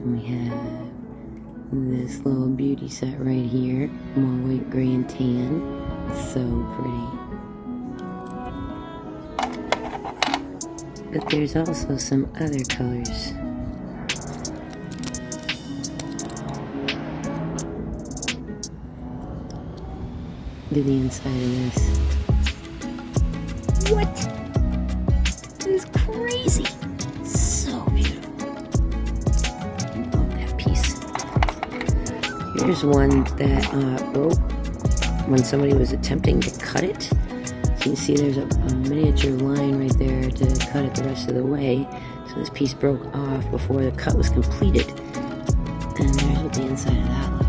And we have this little beauty set right here. More white, gray, and tan. So pretty. But there's also some other colors. Look at the inside of this. What? This is crazy. So beautiful. Love that piece. Here's one that broke when somebody was attempting to cut it. So you can see there's a miniature line right there to cut it the rest of the way. So this piece broke off before the cut was completed. And there's what the inside of that looks like.